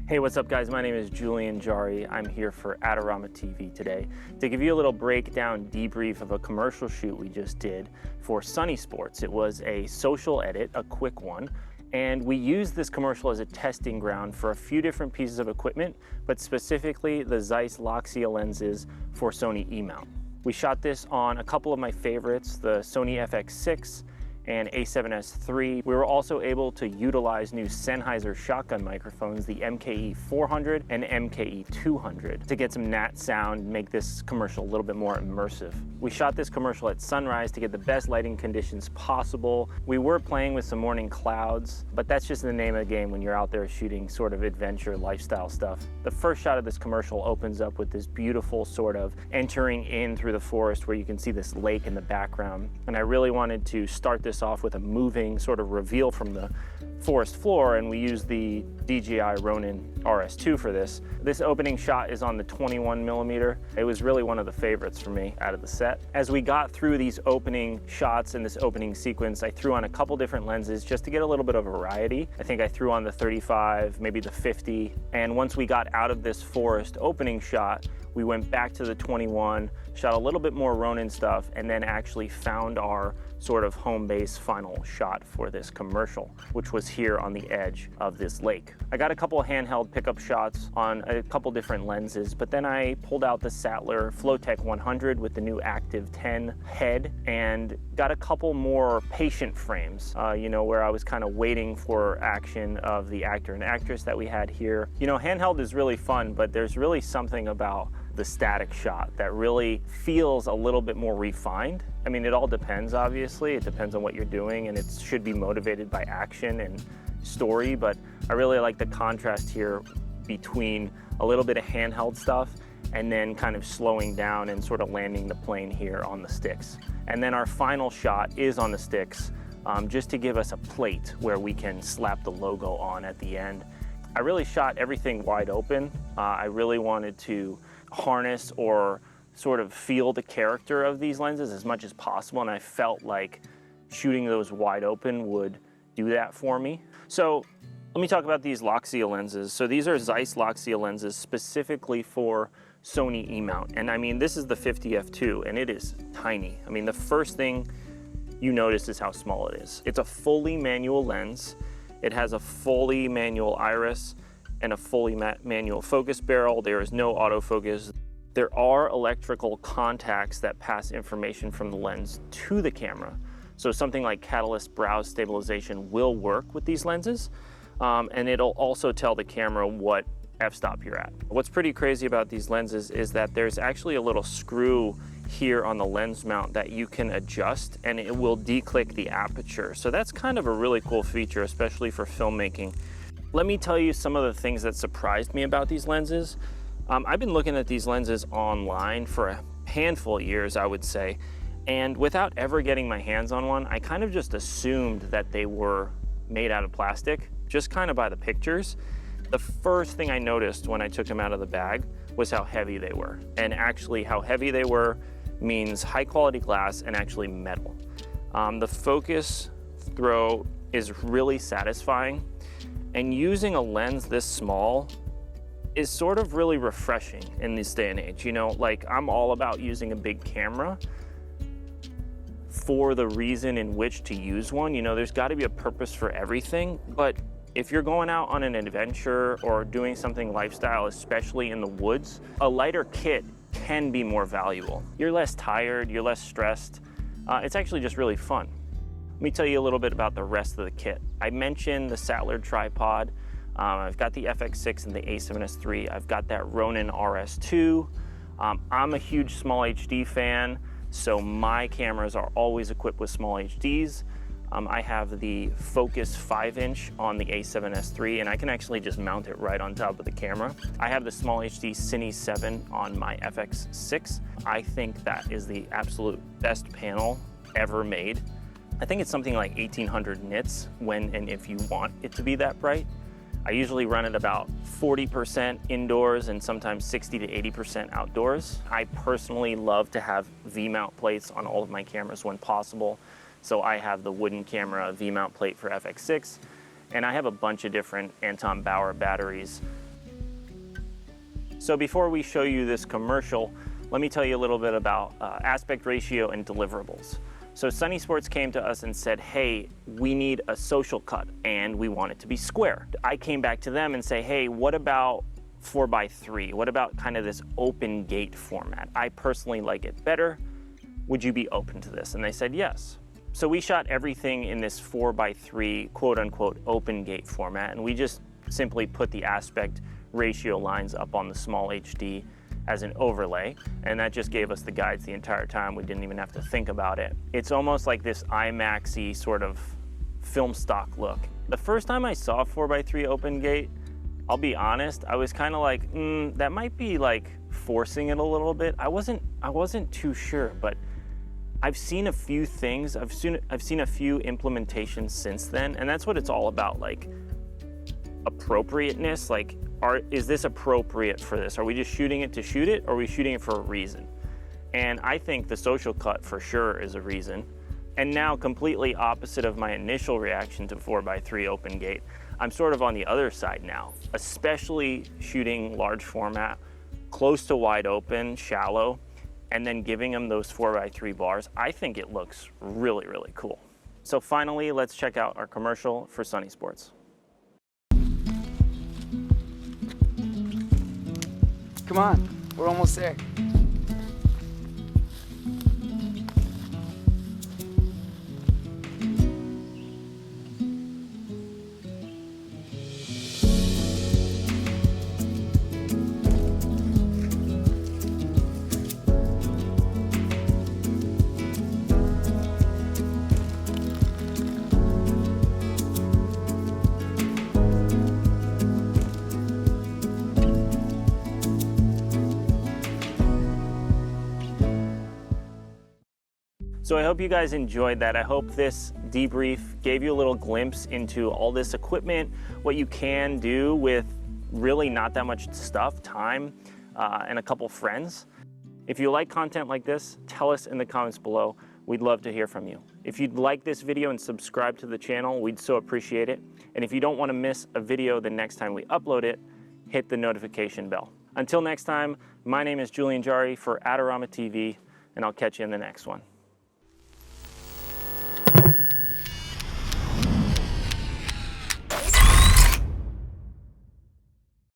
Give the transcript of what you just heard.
Hey, what's up guys? My name is Julien Jarry. I'm here for AdoramaTV today to give you a little breakdown debrief of a commercial shoot we just did for Sunny Sports. It was a social edit, a quick one, and we used this commercial as a testing ground for a few different pieces of equipment, but specifically the Zeiss Loxia Lenses for Sony E-mount. We shot this on a couple of my favorites, the Sony FX6 and a7S III. We were also able to utilize new Sennheiser shotgun microphones, the MKE 400 and MKE 200, to get some nat sound, make this commercial a little bit more immersive. We shot this commercial at sunrise to get the best lighting conditions possible. We were playing with some morning clouds, but that's just the name of the game when you're out there shooting sort of adventure lifestyle stuff. The first shot of this commercial opens up with this beautiful sort of entering in through the forest where you can see this lake in the background. And I really wanted to start this off with a moving sort of reveal from the forest floor, and we used the DJI Ronin RS2 for this. This opening shot is on the 21mm. It was really one of the favorites for me out of the set. As we got through these opening shots and this opening sequence, I threw on a couple different lenses just to get a little bit of variety. I think I threw on the 35, maybe the 50, and once we got out of this forest opening shot, we went back to the 21, shot a little bit more Ronin stuff, and then actually found our sort of home base final shot for this commercial, which was here on the edge of this lake. I got a couple of handheld pickup shots on a couple different lenses, but then I pulled out the Sattler Flowtech 100 with the new Active 10 head and got a couple more patient frames, where I was kind of waiting for action of the actor and actress that we had here. Handheld is really fun, but there's really something about the static shot that really feels a little bit more refined. I mean, it all depends, obviously. It depends on what you're doing, and it should be motivated by action and story, but I really like the contrast here between a little bit of handheld stuff and then kind of slowing down and sort of landing the plane here on the sticks. And then our final shot is on the sticks, just to give us a plate where we can slap the logo on at the end. I really shot everything wide open. I really wanted to harness or sort of feel the character of these lenses as much as possible, and I felt like shooting those wide open would do that for me. So let me talk about these Loxia lenses. So these are Zeiss Loxia lenses specifically for Sony E-mount, and I mean, this is the 50f2 and it is tiny. I mean, the first thing you notice is how small it is. It's a fully manual lens. It has a fully manual iris and a fully manual focus barrel. There is no autofocus. There are electrical contacts that pass information from the lens to the camera. So something like catalyst browse stabilization will work with these lenses, and it'll also tell the camera what f-stop you're at. What's pretty crazy about these lenses is that there's actually a little screw here on the lens mount that you can adjust, and it will declick the aperture. So that's kind of a really cool feature, especially for filmmaking. Let me tell you some of the things that surprised me about these lenses. I've been looking at these lenses online for a handful of years, I would say, and without ever getting my hands on one, I kind of just assumed that they were made out of plastic, just kind of by the pictures. The first thing I noticed when I took them out of the bag was how heavy they were. And actually how heavy they were means high quality glass and actually metal. The focus throw is really satisfying, and using a lens this small is sort of really refreshing in this day and age. Like, I'm all about using a big camera for the reason in which to use one. There's got to be a purpose for everything, but if you're going out on an adventure or doing something lifestyle, especially in the woods, a lighter kit can be more valuable. You're less tired, you're less stressed. It's actually just really fun. Let me tell you a little bit about the rest of the kit. I mentioned the Sattler tripod. I've got the FX6 and the a7S III. I've got that Ronin RS2. I'm a huge SmallHD fan, so my cameras are always equipped with SmallHDs. I have the Focus 5-inch on the a7S III, and I can actually just mount it right on top of the camera. I have the SmallHD Cine 7 on my FX6. I think that is the absolute best panel ever made. I think it's something like 1800 nits when and if you want it to be that bright. I usually run it about 40% indoors and sometimes 60 to 80% outdoors. I personally love to have V-mount plates on all of my cameras when possible. So I have the wooden camera V-mount plate for FX6, and I have a bunch of different Anton Bauer batteries So before we show you this commercial, let me tell you a little bit about aspect ratio and deliverables. So Sony Sports came to us and said, hey, we need a social cut and we want it to be square. I came back to them and say, hey, what about 4:3? What about kind of this open gate format? I personally like it better. Would you be open to this? And they said yes. So we shot everything in this 4:3 quote unquote open gate format, and we just simply put the aspect ratio lines up on the SmallHD as an overlay, and that just gave us the guides the entire time. We didn't even have to think about it. It's almost like this IMAX-y sort of film stock look. The first time I saw 4:3 open gate, I'll be honest, I was kind of like, that might be like forcing it a little bit. I wasn't too sure, but I've seen a few things. I've seen a few implementations since then, and that's what it's all about, like appropriateness. Like, is this appropriate for this? Are we just shooting it to shoot it, or are we shooting it for a reason? And I think the social cut for sure is a reason. And now, completely opposite of my initial reaction to 4:3 open gate, I'm sort of on the other side now, especially shooting large format, close to wide open, shallow, and then giving them those 4:3 bars. I think it looks really, really cool. So finally, let's check out our commercial for Sony Sports. Come on, we're almost there. So I hope you guys enjoyed that. I hope this debrief gave you a little glimpse into all this equipment, what you can do with really not that much stuff, time, and a couple friends. If you like content like this, tell us in the comments below. We'd love to hear from you. If you'd like this video and subscribe to the channel, we'd so appreciate it. And if you don't want to miss a video the next time we upload it, hit the notification bell. Until next time, my name is Julien Jarry for AdoramaTV, and I'll catch you in the next one.